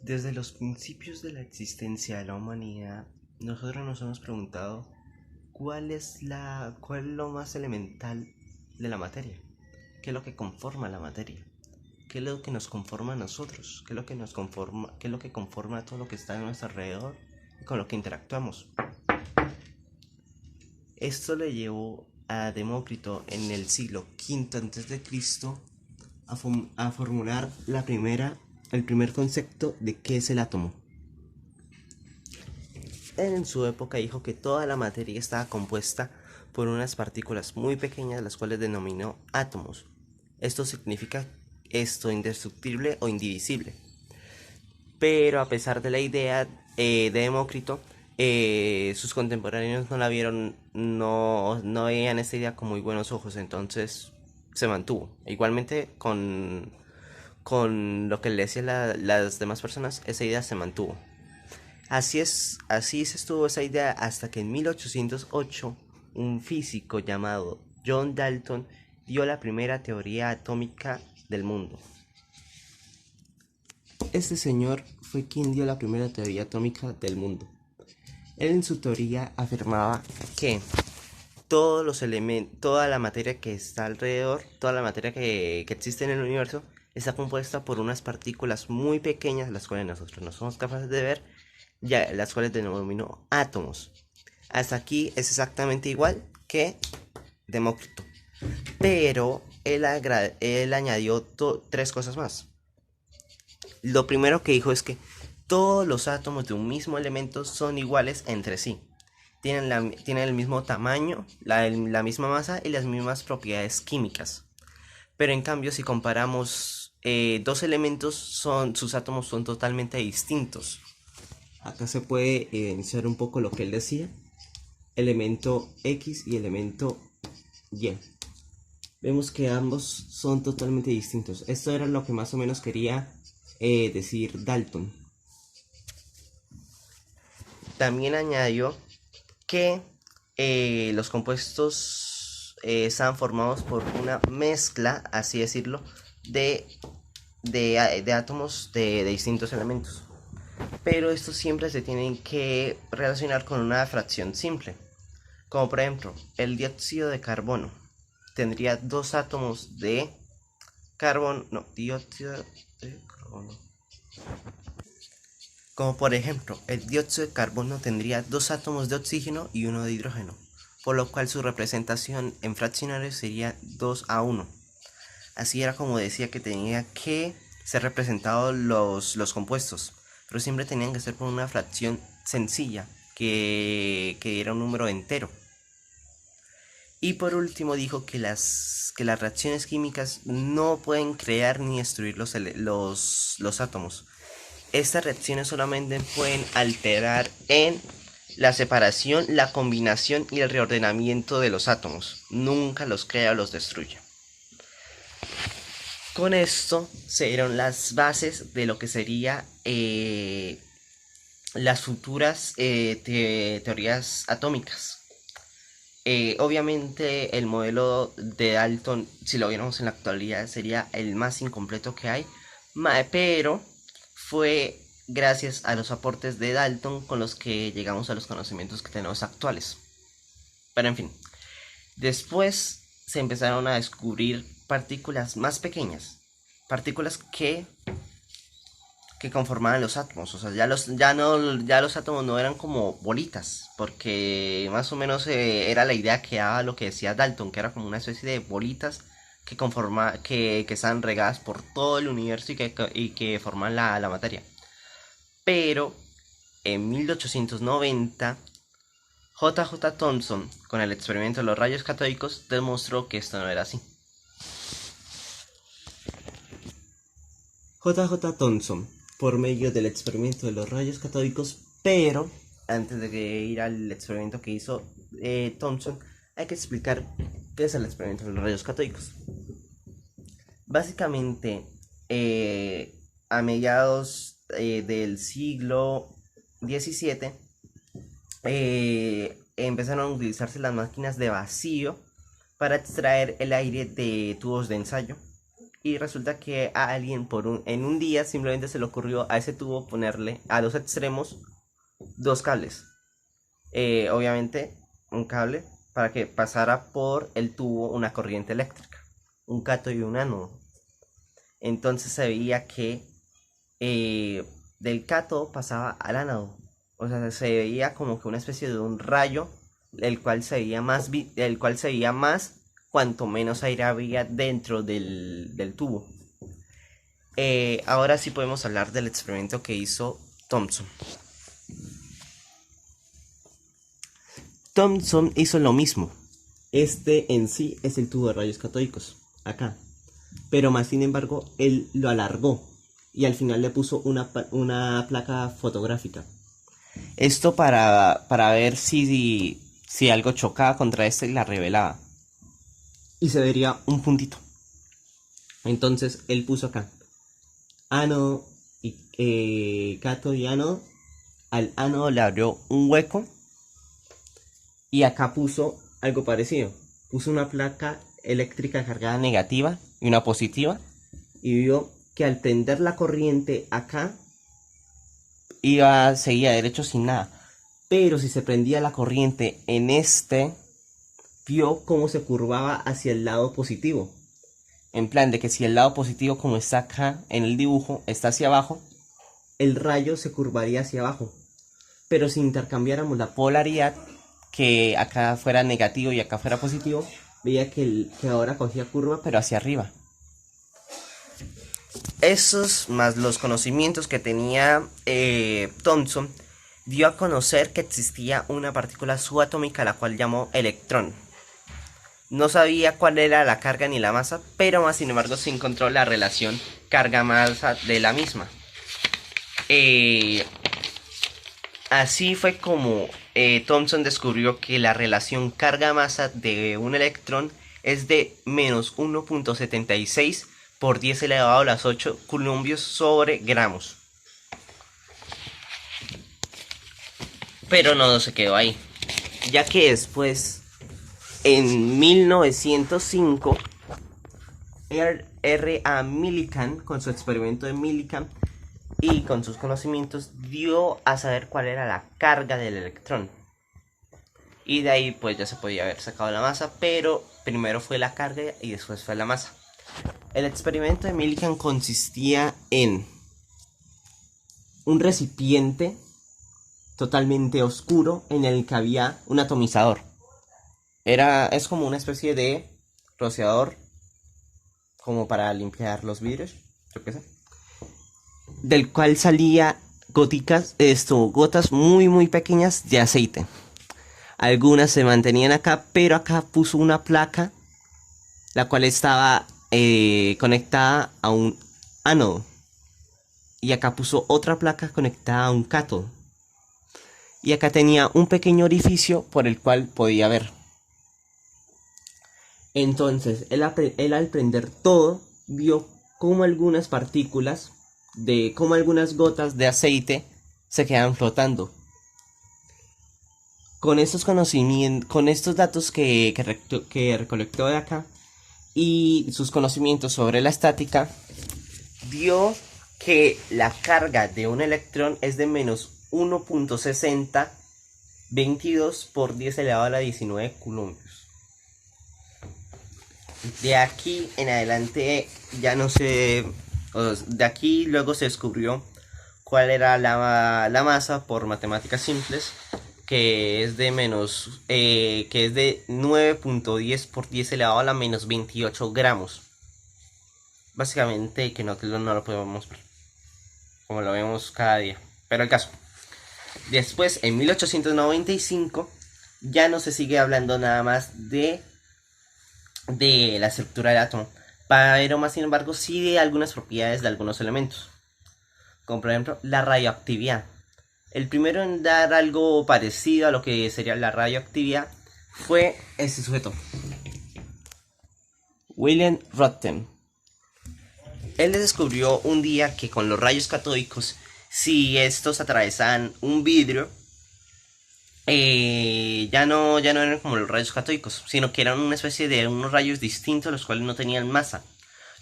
Desde los principios de la existencia de la humanidad, nosotros nos hemos preguntado cuál es lo más elemental de la materia, qué es lo que conforma la materia, qué es lo que nos conforma a nosotros, qué es lo que nos conforma, qué es lo que conforma a todo lo que está a nuestro alrededor y con lo que interactuamos. Esto le llevó a Demócrito en el siglo V a.C. A formular el primer concepto de qué es el átomo. Él en su época dijo que toda la materia estaba compuesta por unas partículas muy pequeñas, las cuales denominó átomos. Esto significa indestructible o indivisible. Pero a pesar de la idea de Demócrito, sus contemporáneos no la vieron, no veían esta idea con muy buenos ojos, entonces se mantuvo. Igualmente con lo que le decían las demás personas, esa idea se mantuvo. Así se estuvo esa idea hasta que en 1808 un físico llamado John Dalton dio la primera teoría atómica del mundo. Este señor fue quien dio la primera teoría atómica del mundo. Él en su teoría afirmaba que todos los elementos, toda la materia que está alrededor, toda la materia que existe en el universo, está compuesta por unas partículas muy pequeñas, las cuales nosotros no somos capaces de ver, ya las cuales denominó átomos. Hasta aquí es exactamente igual que Demócrito. Pero él añadió tres cosas más. Lo primero que dijo es que todos los átomos de un mismo elemento son iguales entre sí. Tienen el mismo tamaño, la misma masa y las mismas propiedades químicas. Pero en cambio, si comparamos dos elementos, sus átomos son totalmente distintos. Acá se puede evidenciar un poco lo que él decía. Elemento X y elemento Y. Vemos que ambos son totalmente distintos. Esto era lo que más o menos quería decir Dalton. También añadió que los compuestos estaban formados por una mezcla, así decirlo, de átomos de distintos elementos. Pero estos siempre se tienen que relacionar con una fracción simple. Como por ejemplo, el dióxido de carbono tendría dos átomos de carbono, no, dióxido de carbono. Como por ejemplo, el dióxido de carbono tendría dos átomos de oxígeno y uno de hidrógeno, por lo cual su representación en fraccionarios sería 2 a 1. Así era como decía que tenía que ser representados los compuestos, pero siempre tenían que ser por una fracción sencilla, que diera un número entero. Y por último dijo que las reacciones químicas no pueden crear ni destruir los átomos. Estas reacciones solamente pueden alterar en la separación, la combinación y el reordenamiento de los átomos. Nunca los crea o los destruye. Con esto se dieron las bases de lo que sería las futuras teorías atómicas. Obviamente el modelo de Dalton, si lo viéramos en la actualidad, sería el más incompleto que hay, pero fue gracias a los aportes de Dalton con los que llegamos a los conocimientos que tenemos actuales. Pero en fin, después se empezaron a descubrir partículas más pequeñas, partículas que conformaban los átomos. O sea, ya los átomos no eran como bolitas, porque más o menos era la idea que daba lo que decía Dalton, que era como una especie de bolitas que estaban regadas por todo el universo y que forman la materia. Pero en 1890 J.J. Thomson, con el experimento de los rayos catódicos, demostró que esto no era así. J.J. Thomson, por medio del experimento de los rayos catódicos, pero antes de ir al experimento que hizo Thomson, hay que explicar qué es el experimento de los rayos catódicos. Básicamente, a mediados del siglo XVII, empezaron a utilizarse las máquinas de vacío para extraer el aire de tubos de ensayo, y resulta que a alguien en un día simplemente se le ocurrió a ese tubo ponerle a los extremos dos cables. Obviamente un cable para que pasara por el tubo una corriente eléctrica, un cátodo y un ánodo. Entonces se veía que del cátodo pasaba al ánodo. O sea, se veía como que una especie de un rayo, el cual se veía más cuanto menos aire había dentro del tubo. Ahora sí podemos hablar del experimento que hizo Thomson. Thomson hizo lo mismo. Este en sí es el tubo de rayos catódicos, acá. Pero más sin embargo, él lo alargó y al final le puso una placa fotográfica. Esto para ver si algo chocaba contra este y la revelaba. Y se vería un puntito. Entonces él puso acá ánodo y cátodo y ánodo. Al ánodo le abrió un hueco. Y acá puso algo parecido. Puso una placa eléctrica cargada negativa y una positiva. Y vio que al prender la corriente acá seguía derecho sin nada. Pero si se prendía la corriente en este, vio cómo se curvaba hacia el lado positivo. En plan de que si el lado positivo, como está acá en el dibujo, está hacia abajo, el rayo se curvaría hacia abajo. Pero si intercambiáramos la polaridad, que acá fuera negativo y acá fuera positivo, veía que ahora cogía curva pero hacia arriba. Esos más los conocimientos que tenía Thomson, dio a conocer que existía una partícula subatómica la cual llamó electrón. No sabía cuál era la carga ni la masa, pero más sin embargo se encontró la relación carga-masa de la misma. Así fue como Thomson descubrió que la relación carga-masa de un electrón es de menos 1.76 por 10 elevado a las 8 columbios sobre gramos. Pero no se quedó ahí, ya que después, en 1905, R.A. Millikan, con su experimento de Millikan y con sus conocimientos, dio a saber cuál era la carga del electrón. Y de ahí pues ya se podía haber sacado la masa, pero primero fue la carga y después fue la masa. El experimento de Millikan consistía en un recipiente totalmente oscuro en el que había un atomizador. Es como una especie de rociador, como para limpiar los vidrios, yo qué sé, del cual salía gotas muy pequeñas de aceite. Algunas se mantenían acá, pero acá puso una placa, la cual estaba conectada a un ánodo. Y acá puso otra placa conectada a un cátodo. Y acá tenía un pequeño orificio por el cual podía ver. Entonces, él al prender todo, vio como algunas partículas, como algunas gotas de aceite se quedaban flotando. Con estos conocimientos, con estos datos que recolectó de acá y sus conocimientos sobre la estática, vio que la carga de un electrón es de menos 1.6022 por 10 elevado a la 19 columbios. De aquí en adelante ya no sé, de aquí luego se descubrió cuál era la masa por matemáticas simples, que es de 9.10 por 10 elevado a la menos 28 gramos. Básicamente que no lo podemos ver, como lo vemos cada día. Pero el caso, después en 1895 ya no se sigue hablando nada más de la estructura del átomo, pero más sin embargo sí de algunas propiedades de algunos elementos, como por ejemplo la radioactividad. El primero en dar algo parecido a lo que sería la radioactividad fue este sujeto, Wilhelm Röntgen. Él descubrió un día que con los rayos catódicos, si estos atravesaban un vidrio, ya no eran como los rayos catódicos, sino que eran una especie de unos rayos distintos, los cuales no tenían masa,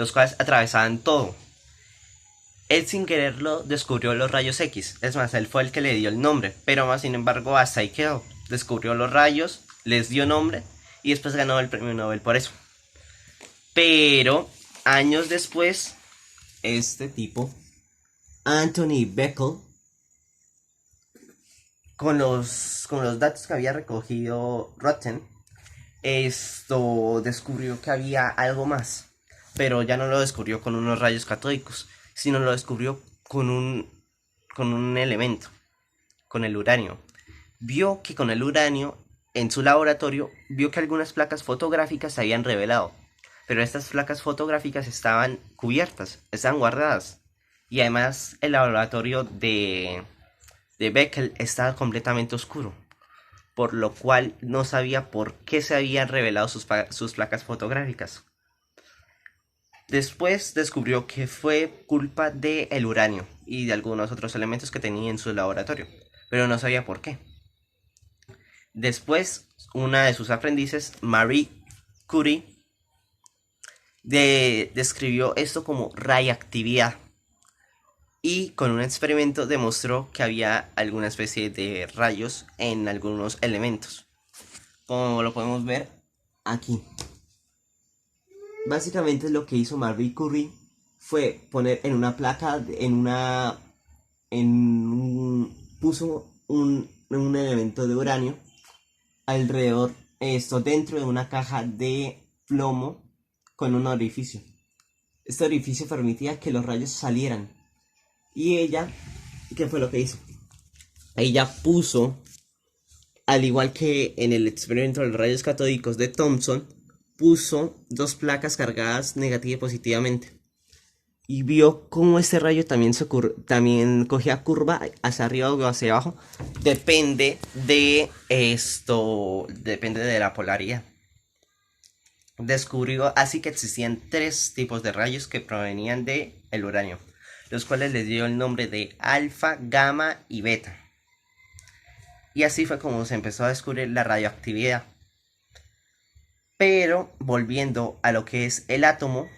los cuales atravesaban todo. Él sin quererlo descubrió los rayos X, es más, él fue el que le dio el nombre, pero más sin embargo hasta ahí quedó. Descubrió los rayos, les dio nombre y después ganó el premio Nobel por eso. Pero años después, este tipo, Anthony Beckel, con los datos que había recogido Rotten, descubrió que había algo más, pero ya no lo descubrió con unos rayos catódicos, sino lo descubrió con un elemento, con el uranio. Vio que con el uranio, en su laboratorio, vio que algunas placas fotográficas se habían revelado, pero estas placas fotográficas estaban cubiertas, estaban guardadas, y además el laboratorio de Beckel estaba completamente oscuro, por lo cual no sabía por qué se habían revelado sus placas fotográficas. Después descubrió que fue culpa del uranio y de algunos otros elementos que tenía en su laboratorio, pero no sabía por qué. Después, una de sus aprendices, Marie Curie, describió esto como radiactividad y con un experimento demostró que había alguna especie de rayos en algunos elementos, como lo podemos ver aquí. Básicamente lo que hizo Marie Curie fue poner en una placa, puso un elemento de uranio alrededor, dentro de una caja de plomo con un orificio. Este orificio permitía que los rayos salieran. Y ella, ¿qué fue lo que hizo? Ella puso, al igual que en el experimento de los rayos catódicos de Thomson, puso dos placas cargadas negativa y positivamente. Y vio cómo este rayo también cogía curva hacia arriba o hacia abajo. Depende de la polaridad. Descubrió así que existían tres tipos de rayos que provenían del uranio, los cuales les dio el nombre de alfa, gamma y beta. Y así fue como se empezó a descubrir la radioactividad. Pero volviendo a lo que es el átomo,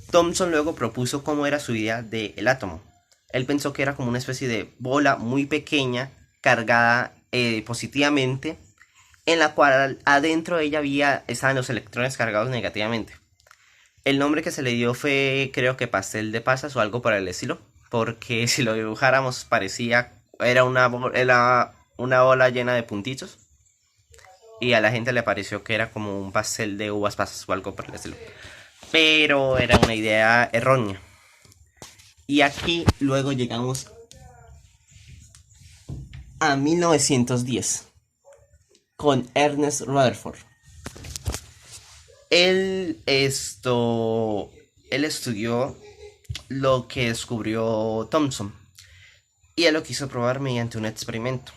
Thomson luego propuso cómo era su idea del átomo. Él pensó que era como una especie de bola muy pequeña, cargada positivamente, en la cual adentro de ella estaban los electrones cargados negativamente. El nombre que se le dio fue, creo que pastel de pasas o algo por el estilo, porque si lo dibujáramos era una bola llena de puntitos, y a la gente le pareció que era como un pastel de uvas pasas o algo por el estilo, pero era una idea errónea. Y aquí luego llegamos a 1910 con Ernest Rutherford. Él estudió lo que descubrió Thomson y él lo quiso probar mediante un experimento.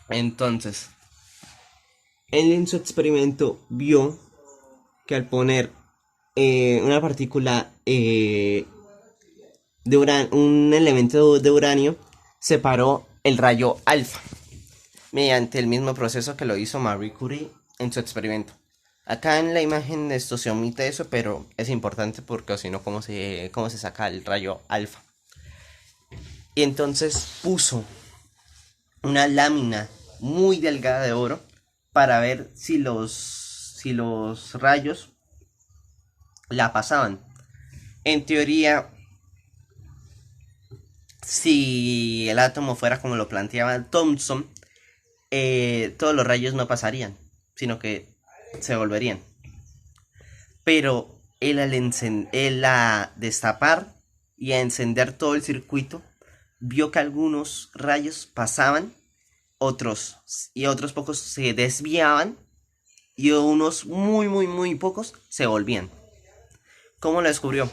Entonces, él en su experimento vio que al poner una partícula un elemento de uranio, separó el rayo alfa mediante el mismo proceso que lo hizo Marie Curie en su experimento. Acá en la imagen se omite eso, pero es importante porque si no, ¿cómo se saca el rayo alfa? Y entonces puso una lámina muy delgada de oro para ver si los rayos la pasaban. En teoría, si el átomo fuera como lo planteaba Thomson, todos los rayos no pasarían, sino que se volverían. Pero él a destapar y a encender todo el circuito, vio que algunos rayos pasaban, otros pocos se desviaban y unos muy pocos se volvían. ¿Cómo lo descubrió?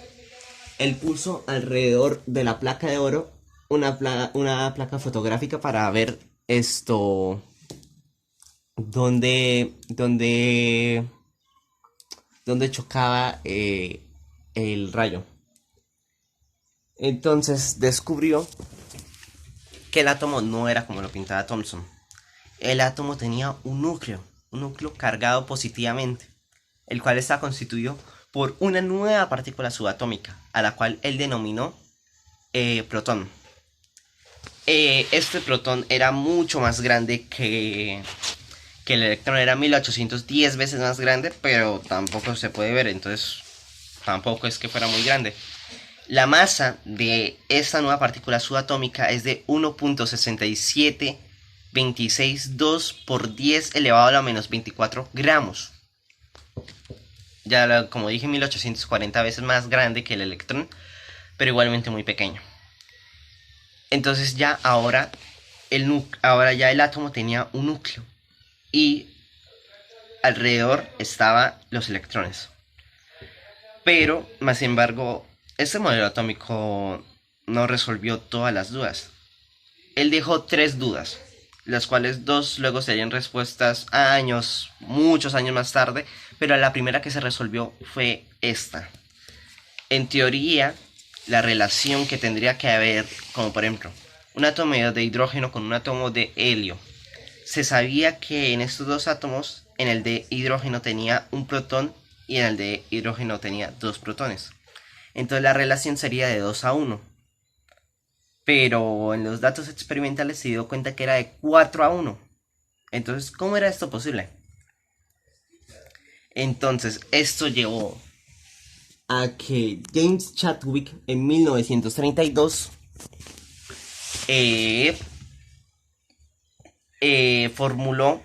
Él puso alrededor de la placa de oro una placa fotográfica para ver donde chocaba el rayo. Entonces descubrió que el átomo no era como lo pintaba Thomson. El átomo tenía un núcleo cargado positivamente. el cual está constituido por una nueva partícula subatómica, a la cual él denominó protón. Este protón era mucho más grande que el electrón, era 1810 veces más grande, pero tampoco se puede ver, entonces tampoco es que fuera muy grande. La masa de esta nueva partícula subatómica es de 1.67262 por 10 elevado a la menos 24 gramos. Ya como dije, 1840 veces más grande que el electrón, pero igualmente muy pequeño. Entonces ya ahora ya el átomo tenía un núcleo y alrededor estaban los electrones. Pero, más sin embargo, este modelo atómico no resolvió todas las dudas. Él dejó 3 dudas, las cuales 2 luego serían respuestas muchos años más tarde, pero la primera que se resolvió fue esta. En teoría, la relación que tendría que haber, como por ejemplo, un átomo de hidrógeno con un átomo de helio. Se sabía que en estos dos átomos, en el de hidrógeno tenía un protón y en el de hidrógeno tenía 2 protones. Entonces la relación sería de 2-1. Pero en los datos experimentales se dio cuenta que era de 4-1. Entonces, ¿cómo era esto posible? Entonces, esto llevó a que James Chadwick en 1932 formuló...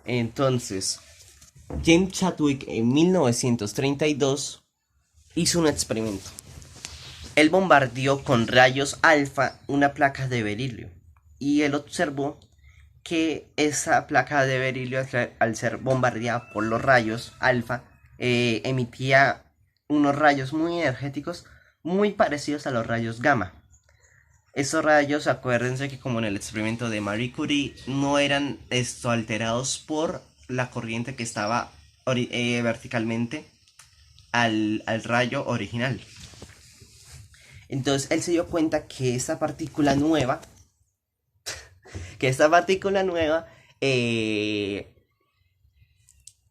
Entonces, James Chadwick en 1932 hizo un experimento. Él bombardeó con rayos alfa una placa de berilio y él observó que esa placa de berilio, al ser bombardeada por los rayos alfa, emitía unos rayos muy energéticos muy parecidos a los rayos gamma. Esos rayos, acuérdense que como en el experimento de Marie Curie, no eran alterados por la corriente que estaba verticalmente al rayo original. Entonces él se dio cuenta que esta partícula nueva,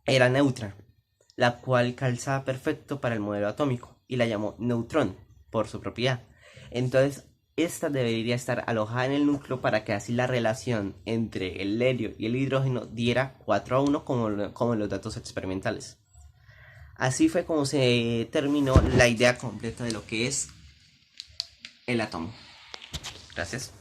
era neutra, la cual calzaba perfecto para el modelo atómico y la llamó neutrón por su propiedad. Entonces esta debería estar alojada en el núcleo para que así la relación entre el helio y el hidrógeno diera 4-1 como en los datos experimentales. Así fue como se terminó la idea completa de lo que es el átomo. Gracias.